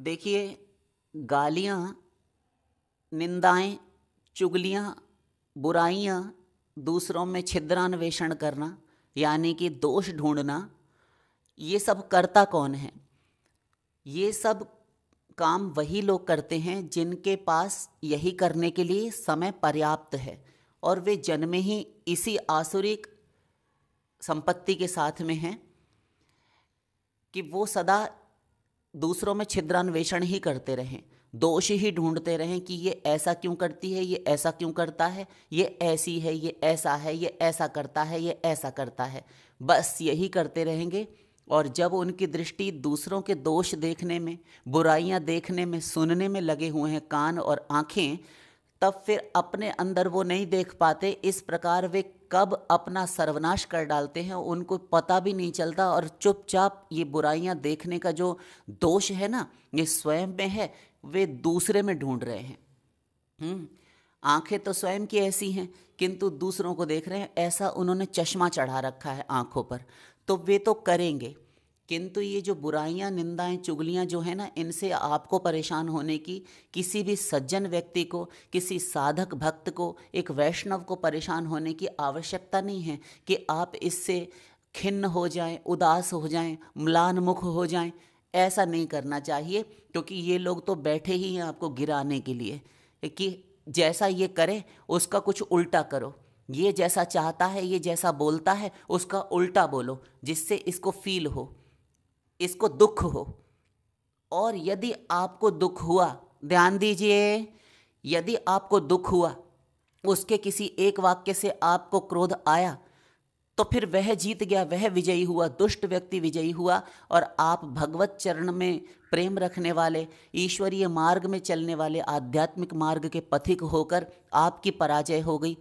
देखिए, गालियाँ, निंदाएं, चुगलियाँ, बुराइयाँ, दूसरों में छिद्रान्वेषण करना यानी कि दोष ढूंढना, ये सब करता कौन है? ये सब काम वही लोग करते हैं जिनके पास यही करने के लिए समय पर्याप्त है और वे जन्मे ही इसी आसुरिक संपत्ति के साथ में हैं कि वो सदा दूसरों में छिद्रान्वेषण ही करते रहें, दोष ही ढूंढते रहें कि ये ऐसा क्यों करती है, ये ऐसा क्यों करता है, ये ऐसी है, ये ऐसा है, ये ऐसा करता है, ये ऐसा करता है। बस यही करते रहेंगे और जब उनकी दृष्टि दूसरों के दोष देखने में, बुराइयां देखने में, सुनने में लगे हुए हैं कान और आंखें, तब फिर अपने अंदर वो नहीं देख पाते। इस प्रकार वे कब अपना सर्वनाश कर डालते हैं उनको पता भी नहीं चलता और चुपचाप ये बुराइयां देखने का जो दोष है ना, ये स्वयं में है, वे दूसरे में ढूंढ रहे हैं। आंखें तो स्वयं की ऐसी हैं किंतु दूसरों को देख रहे हैं, ऐसा उन्होंने चश्मा चढ़ा रखा है आंखों पर, तो वे तो करेंगे। किंतु ये जो बुराइयां, निंदाएं, चुगलियां जो है ना, इनसे आपको परेशान होने की, किसी भी सज्जन व्यक्ति को, किसी साधक भक्त को, एक वैष्णव को परेशान होने की आवश्यकता नहीं है कि आप इससे खिन्न हो जाएं, उदास हो जाएं, म्लान मुख हो जाएं। ऐसा नहीं करना चाहिए, क्योंकि ये लोग तो बैठे ही हैं आपको गिराने के लिए कि जैसा ये करे उसका कुछ उल्टा करो, ये जैसा चाहता है, ये जैसा बोलता है उसका उल्टा बोलो, जिससे इसको फील हो, इसको दुख हो। और यदि आपको दुख हुआ, ध्यान दीजिए, यदि आपको दुख हुआ, उसके किसी एक वाक्य से आपको क्रोध आया, तो फिर वह जीत गया, वह विजयी हुआ, दुष्ट व्यक्ति विजयी हुआ और आप भगवत चरण में प्रेम रखने वाले, ईश्वरीय मार्ग में चलने वाले, आध्यात्मिक मार्ग के पथिक होकर आपकी पराजय हो गई।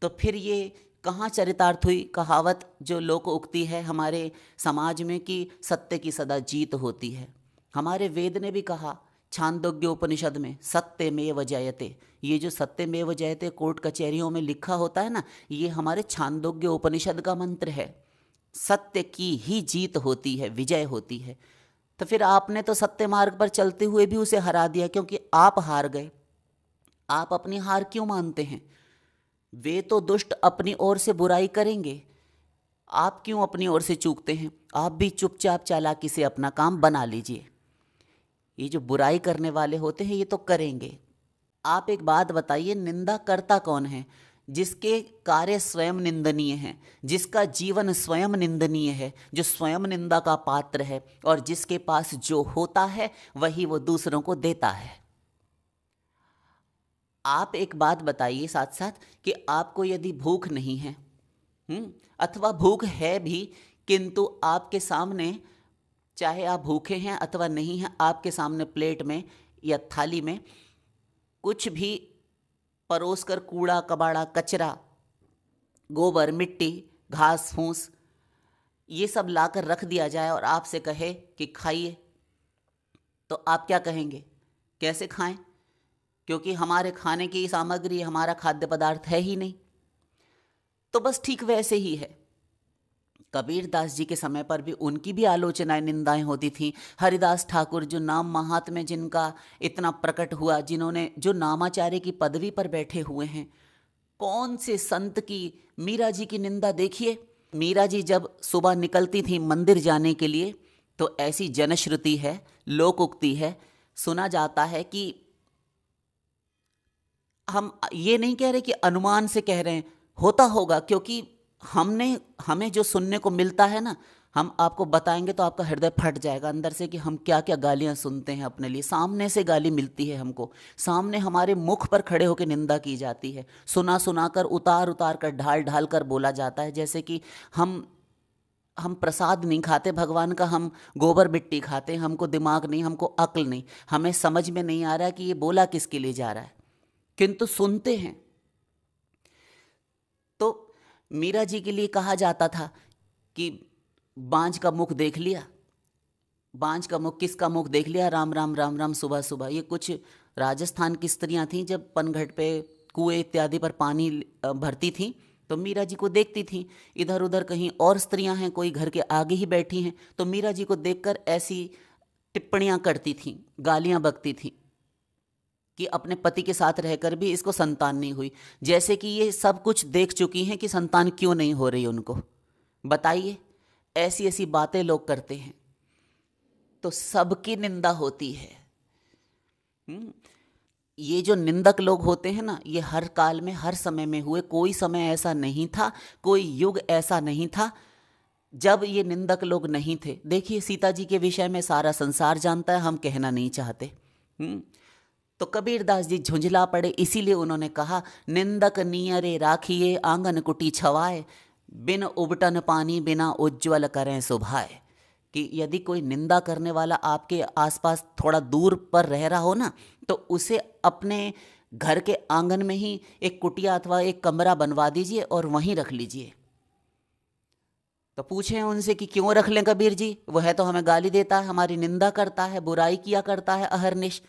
तो फिर ये कहाँ चरितार्थ हुई कहावत जो लोक उक्ति है हमारे समाज में कि सत्य की सदा जीत होती है। हमारे वेद ने भी कहा छांदोग्य उपनिषद में, सत्यमेव जयते। ये जो सत्यमेव जयते कोर्ट कचहरियों में लिखा होता है ना, ये हमारे छांदोग्य उपनिषद का मंत्र है। सत्य की ही जीत होती है, विजय होती है। तो फिर आपने तो सत्य मार्ग पर चलते हुए भी उसे हरा दिया, क्योंकि आप हार गए। आप अपनी हार क्यों मानते हैं? वे तो दुष्ट अपनी ओर से बुराई करेंगे, आप क्यों अपनी ओर से चूकते हैं? आप भी चुपचाप चालाकी से अपना काम बना लीजिए। ये जो बुराई करने वाले होते हैं ये तो करेंगे। आप एक बात बताइए, निंदा करता कौन है? जिसके कार्य स्वयं निंदनीय हैं, जिसका जीवन स्वयं निंदनीय है, जो स्वयं निंदा का पात्र है और जिसके पास जो होता है वही वो दूसरों को देता है। आप एक बात बताइए साथ साथ कि आपको यदि भूख नहीं है, अथवा भूख है भी किंतु आपके सामने, चाहे आप भूखे हैं अथवा नहीं हैं, आपके सामने प्लेट में या थाली में कुछ भी परोस कर कूड़ा कबाड़ा, कचरा, गोबर, मिट्टी, घास फूस, ये सब लाकर रख दिया जाए और आपसे कहे कि खाइए, तो आप क्या कहेंगे? कैसे खाएं? क्योंकि हमारे खाने की सामग्री, हमारा खाद्य पदार्थ है ही नहीं। तो बस ठीक वैसे ही है। कबीर दास जी के समय पर भी उनकी भी आलोचनाएं, निंदाएं होती थीं। हरिदास ठाकुर जो नाम महात्म्य जिनका इतना प्रकट हुआ, जिन्होंने जो नामाचार्य की पदवी पर बैठे हुए हैं, कौन से संत की, मीरा जी की निंदा देखिए। मीरा जी जब सुबह निकलती थी मंदिर जाने के लिए तो ऐसी जनश्रुति है, लोक उक्ति है, सुना जाता है कि, हम ये नहीं कह रहे कि अनुमान से कह रहे हैं, होता होगा, क्योंकि हमें जो सुनने को मिलता है ना, हम आपको बताएंगे तो आपका हृदय फट जाएगा अंदर से कि हम क्या क्या गालियां सुनते हैं अपने लिए। सामने से गाली मिलती है हमको, सामने हमारे मुख पर खड़े होकर निंदा की जाती है, सुना सुना कर, उतार उतार कर, ढाल ढाल कर बोला जाता है, जैसे कि हम प्रसाद नहीं खाते भगवान का, हम गोबर मिट्टी खाते हैं। हमको दिमाग नहीं, हमको अक्ल नहीं, हमें समझ में नहीं आ रहा कि ये बोला किसके लिए जा रहा है, किंतु सुनते हैं। तो मीरा जी के लिए कहा जाता था कि बांझ का मुख देख लिया, बांझ का मुख, किसका मुख देख लिया? राम राम राम राम सुबह सुबह। ये कुछ राजस्थान की स्त्रियां थीं, जब पनघट पे, कुएं इत्यादि पर पानी भरती थीं तो मीरा जी को देखती थीं। इधर उधर कहीं और स्त्रियां हैं, कोई घर के आगे ही बैठी हैं, तो मीरा जी को देखकर ऐसी टिप्पणियां करती थीं, गालियां बकती थीं कि अपने पति के साथ रहकर भी इसको संतान नहीं हुई, जैसे कि ये सब कुछ देख चुकी हैं कि संतान क्यों नहीं हो रही उनको। बताइए, ऐसी ऐसी बातें लोग करते हैं तो सबकी निंदा होती है। ये जो निंदक लोग होते हैं ना, ये हर काल में हर समय में हुए। कोई समय ऐसा नहीं था, कोई युग ऐसा नहीं था जब ये निंदक लोग नहीं थे। देखिए, सीता जी के विषय में सारा संसार जानता है, हम कहना नहीं चाहते। तो कबीरदास जी झुंझला पड़े, इसीलिए उन्होंने कहा, निंदक नियरे राखिए आंगन कुटी छवाए, बिन उबटन पानी बिना उज्ज्वल करें सुभाए। कि यदि कोई निंदा करने वाला आपके आसपास थोड़ा दूर पर रह रहा हो ना, तो उसे अपने घर के आंगन में ही एक कुटिया अथवा एक कमरा बनवा दीजिए और वहीं रख लीजिए। तो पूछें उनसे कि क्यों रख लें कबीर जी, वह तो हमें गाली देता है, हमारी निंदा करता है, बुराई किया करता है अहरनिश।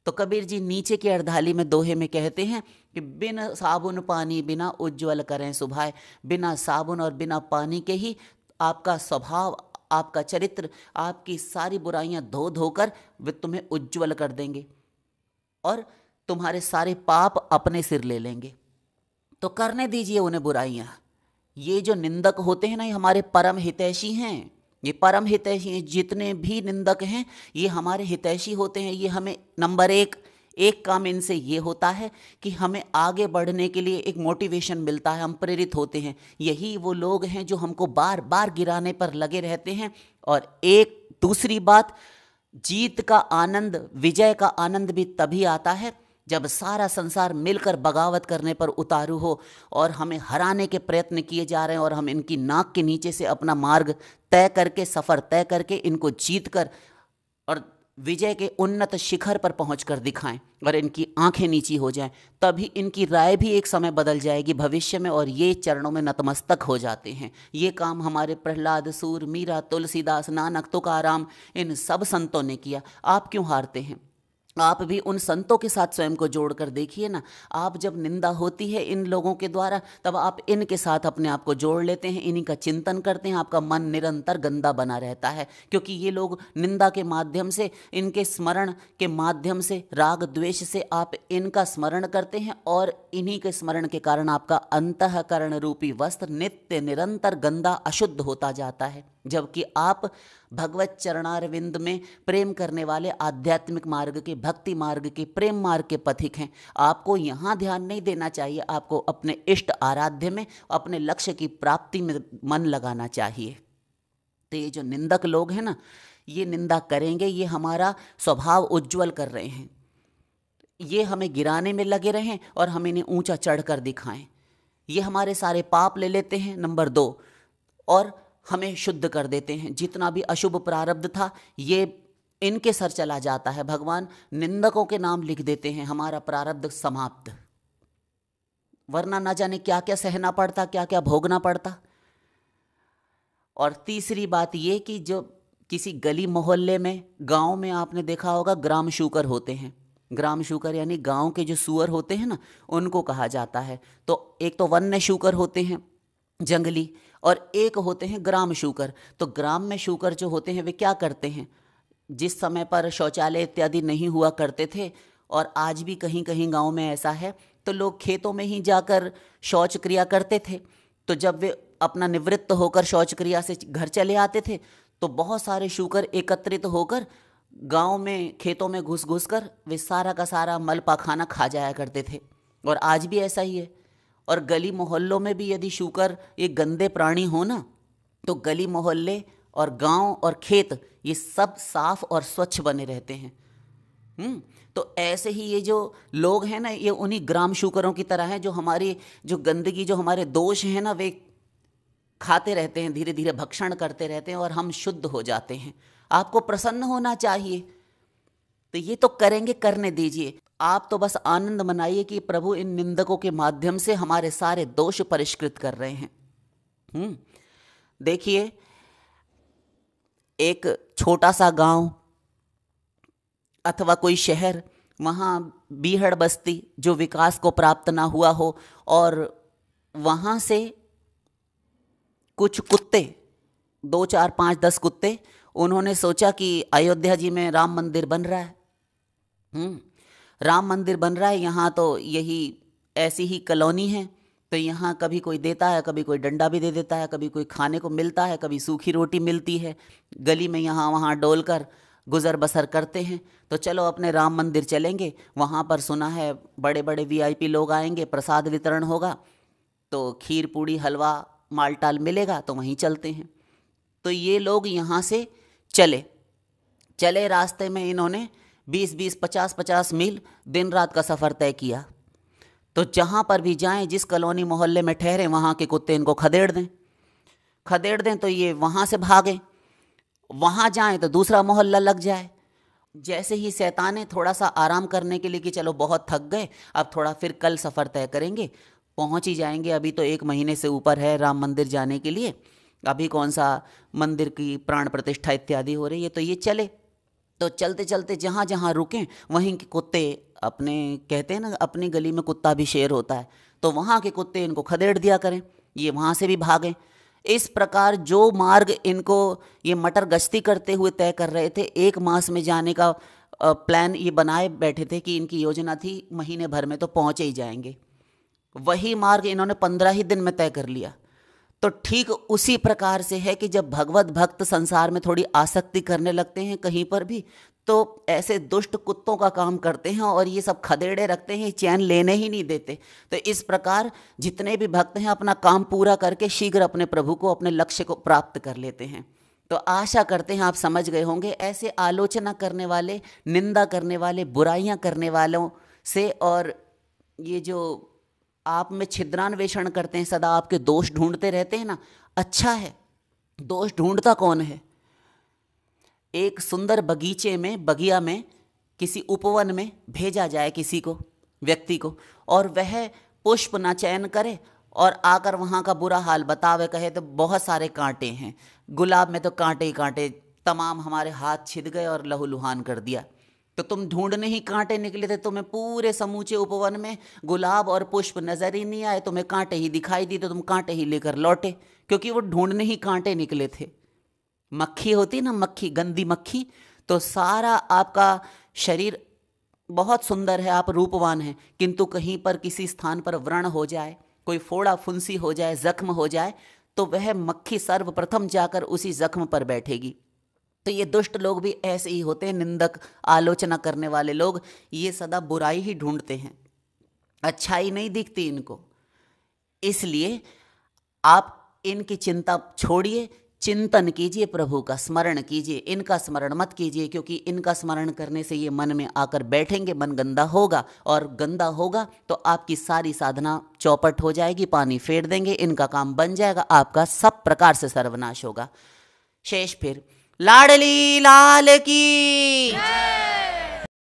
तो कबीर जी नीचे की अर्धाली में दोहे में कहते हैं कि बिन साबुन पानी बिना उज्ज्वल करें सुभाए। बिना साबुन और बिना पानी के ही आपका स्वभाव, आपका चरित्र, आपकी सारी बुराइयां धो धोकर वे तुम्हें उज्ज्वल कर देंगे और तुम्हारे सारे पाप अपने सिर ले लेंगे। तो करने दीजिए उन्हें बुराइयां। ये जो निंदक होते हैं ना, ये हमारे परम हितैषी हैं। ये परम हितैषी हैं, जितने भी निंदक हैं ये हमारे हितैषी होते हैं। ये हमें नंबर एक काम इनसे ये होता है कि हमें आगे बढ़ने के लिए एक मोटिवेशन मिलता है, हम प्रेरित होते हैं। यही वो लोग हैं जो हमको बार बार गिराने पर लगे रहते हैं। और एक दूसरी बात, जीत का आनंद, विजय का आनंद भी तभी आता है जब सारा संसार मिलकर बगावत करने पर उतारू हो और हमें हराने के प्रयत्न किए जा रहे हैं, और हम इनकी नाक के नीचे से अपना मार्ग तय करके, सफ़र तय करके, इनको जीत कर और विजय के उन्नत शिखर पर पहुंचकर दिखाएं और इनकी आंखें नीची हो जाएं। तभी इनकी राय भी एक समय बदल जाएगी भविष्य में, और ये चरणों में नतमस्तक हो जाते हैं। ये काम हमारे प्रहलाद, सूर, मीरा, तुलसीदास, नानक, तुकाराम, इन सब संतों ने किया। आप क्यों हारते हैं? आप भी उन संतों के साथ स्वयं को जोड़कर देखिए ना। आप जब निंदा होती है इन लोगों के द्वारा, तब आप इनके साथ अपने आप को जोड़ लेते हैं, इन्हीं का चिंतन करते हैं, आपका मन निरंतर गंदा बना रहता है। क्योंकि ये लोग निंदा के माध्यम से, इनके स्मरण के माध्यम से, राग द्वेष से आप इनका स्मरण करते हैं, और इन्हीं के स्मरण के कारण आपका अंतःकरण रूपी वस्त्र नित्य निरंतर गंदा अशुद्ध होता जाता है। जबकि आप भगवत चरणारविंद में प्रेम करने वाले, आध्यात्मिक मार्ग के, भक्ति मार्ग के, प्रेम मार्ग के पथिक हैं। आपको यहाँ ध्यान नहीं देना चाहिए, आपको अपने इष्ट आराध्य में, अपने लक्ष्य की प्राप्ति में मन लगाना चाहिए। तो ये जो निंदक लोग हैं ना, ये निंदा करेंगे, ये हमारा स्वभाव उज्ज्वल कर रहे हैं। ये हमें गिराने में लगे रहें और हम इन्हें ऊंचा चढ़कर दिखाएं। ये हमारे सारे पाप ले लेते हैं, नंबर 2, और हमें शुद्ध कर देते हैं। जितना भी अशुभ प्रारब्ध था ये इनके सर चला जाता है। भगवान निंदकों के नाम लिख देते हैं, हमारा प्रारब्ध समाप्त। वरना ना जाने क्या क्या सहना पड़ता, क्या क्या भोगना पड़ता। और तीसरी बात ये कि जो किसी गली मोहल्ले में, गांव में आपने देखा होगा ग्राम शूकर होते हैं। ग्राम शूकर यानी गांव के जो सुअर होते हैं ना, उनको कहा जाता है। तो एक तो वन्य शूकर होते हैं, जंगली, और एक होते हैं ग्राम शूकर। तो ग्राम में शूकर जो होते हैं वे क्या करते हैं, जिस समय पर शौचालय इत्यादि नहीं हुआ करते थे, और आज भी कहीं कहीं गांव में ऐसा है, तो लोग खेतों में ही जाकर शौच क्रिया करते थे। तो जब वे अपना निवृत्त होकर शौच क्रिया से घर चले आते थे, तो बहुत सारे शूकर एकत्रित होकर गांव में खेतों में घुस घुस कर वे सारा का सारा मल पाखाना खा जाया करते थे। और आज भी ऐसा ही है। और गली मोहल्लों में भी यदि शूकर एक गंदे प्राणी हो ना, तो गली मोहल्ले और गांव और खेत ये सब साफ और स्वच्छ बने रहते हैं। तो ऐसे ही ये जो लोग हैं ना, ये उन्हीं ग्राम शूकरों की तरह हैं, जो हमारी जो गंदगी, जो हमारे दोष हैं ना, वे खाते रहते हैं, धीरे धीरे भक्षण करते रहते हैं, और हम शुद्ध हो जाते हैं। आपको प्रसन्न होना चाहिए, तो ये तो करेंगे, करने दीजिए। आप तो बस आनंद मनाइए कि प्रभु इन निंदकों के माध्यम से हमारे सारे दोष परिष्कृत कर रहे हैं। देखिए, एक छोटा सा गांव अथवा कोई शहर, वहाँ बीहड़ बस्ती जो विकास को प्राप्त ना हुआ हो, और वहाँ से कुछ कुत्ते, 2, 4, 5, 10 कुत्ते उन्होंने सोचा कि अयोध्या जी में राम मंदिर बन रहा है, राम मंदिर बन रहा है, यहाँ तो यही ऐसी ही कॉलोनी है, तो यहाँ कभी कोई देता है, कभी कोई डंडा भी दे देता है, कभी कोई खाने को मिलता है, कभी सूखी रोटी मिलती है, गली में यहाँ वहाँ डोल कर गुज़र बसर करते हैं। तो चलो अपने राम मंदिर चलेंगे, वहाँ पर सुना है बड़े बड़े वीआईपी लोग आएंगे, प्रसाद वितरण होगा, तो खीर पूड़ी हलवा मालटाल मिलेगा, तो वहीं चलते हैं। तो ये लोग यहाँ से चले रास्ते में इन्होंने 20-20, 50-50 मील दिन रात का सफ़र तय किया। तो जहाँ पर भी जाएं, जिस कॉलोनी मोहल्ले में ठहरे, वहाँ के कुत्ते इनको खदेड़ दें तो ये वहाँ से भागें, वहाँ जाएं तो दूसरा मोहल्ला लग जाए। जैसे ही शैताने थोड़ा सा आराम करने के लिए कि चलो बहुत थक गए, अब थोड़ा फिर कल सफ़र तय करेंगे, पहुँच ही जाएंगे, अभी तो 1 महीने से ऊपर है राम मंदिर जाने के लिए, अभी कौन सा मंदिर की प्राण प्रतिष्ठा इत्यादि हो रही है। तो ये चले, तो चलते चलते जहाँ जहाँ रुकें वहीं के कुत्ते, अपने कहते हैं ना अपनी गली में कुत्ता भी शेर होता है, तो वहाँ के कुत्ते इनको खदेड़ दिया करें, ये वहाँ से भी भागें। इस प्रकार जो मार्ग इनको ये मटर गश्ती करते हुए तय कर रहे थे, 1 मास में जाने का प्लान ये बनाए बैठे थे कि इनकी योजना थी महीने भर में तो पहुँचे ही जाएंगे, वही मार्ग इन्होंने 15 ही दिन में तय कर लिया। तो ठीक उसी प्रकार से है कि जब भगवत भक्त संसार में थोड़ी आसक्ति करने लगते हैं कहीं पर भी, तो ऐसे दुष्ट कुत्तों का काम करते हैं और ये सब खदेड़े रखते हैं, चैन लेने ही नहीं देते। तो इस प्रकार जितने भी भक्त हैं अपना काम पूरा करके शीघ्र अपने प्रभु को, अपने लक्ष्य को प्राप्त कर लेते हैं। तो आशा करते हैं आप समझ गए होंगे, ऐसे आलोचना करने वाले, निंदा करने वाले, बुराइयां करने वालों से, और ये जो आप में छिद्रान्वेषण करते हैं, सदा आपके दोष ढूंढते रहते हैं ना, अच्छा है, दोष ढूंढता कौन है। एक सुंदर बगीचे में, बगिया में, किसी उपवन में भेजा जाए किसी को, व्यक्ति को, और वह पुष्प ना चयन करे और आकर वहाँ का बुरा हाल बतावे, कहे तो बहुत सारे कांटे हैं, गुलाब में तो कांटे ही कांटे, तमाम हमारे हाथ छिद गए और लहूलुहान कर दिया। तो तुम ढूंढने ही कांटे निकले थे, तुम्हें पूरे समूचे उपवन में गुलाब और पुष्प नजर ही नहीं आए, तुम्हें कांटे ही दिखाई दी, तो तुम कांटे ही लेकर लौटे, क्योंकि वो ढूंढने ही कांटे निकले थे। मक्खी होती ना, मक्खी, गंदी मक्खी, तो सारा आपका शरीर बहुत सुंदर है, आप रूपवान हैं, किंतु कहीं पर किसी स्थान पर व्रण हो जाए, कोई फोड़ा फुंसी हो जाए, जख्म हो जाए, तो वह मक्खी सर्वप्रथम जाकर उसी जख्म पर बैठेगी। तो ये दुष्ट लोग भी ऐसे ही होते हैं, निंदक, आलोचना करने वाले लोग, ये सदा बुराई ही ढूंढते हैं, अच्छाई नहीं दिखती इनको। इसलिए आप इनकी चिंता छोड़िए, चिंतन कीजिए, प्रभु का स्मरण कीजिए, इनका स्मरण मत कीजिए, क्योंकि इनका स्मरण करने से ये मन में आकर बैठेंगे, मन गंदा होगा, और गंदा होगा तो आपकी सारी साधना चौपट हो जाएगी, पानी फेर देंगे, इनका काम बन जाएगा, आपका सब प्रकार से सर्वनाश होगा। शेष फिर लाडली लाल की।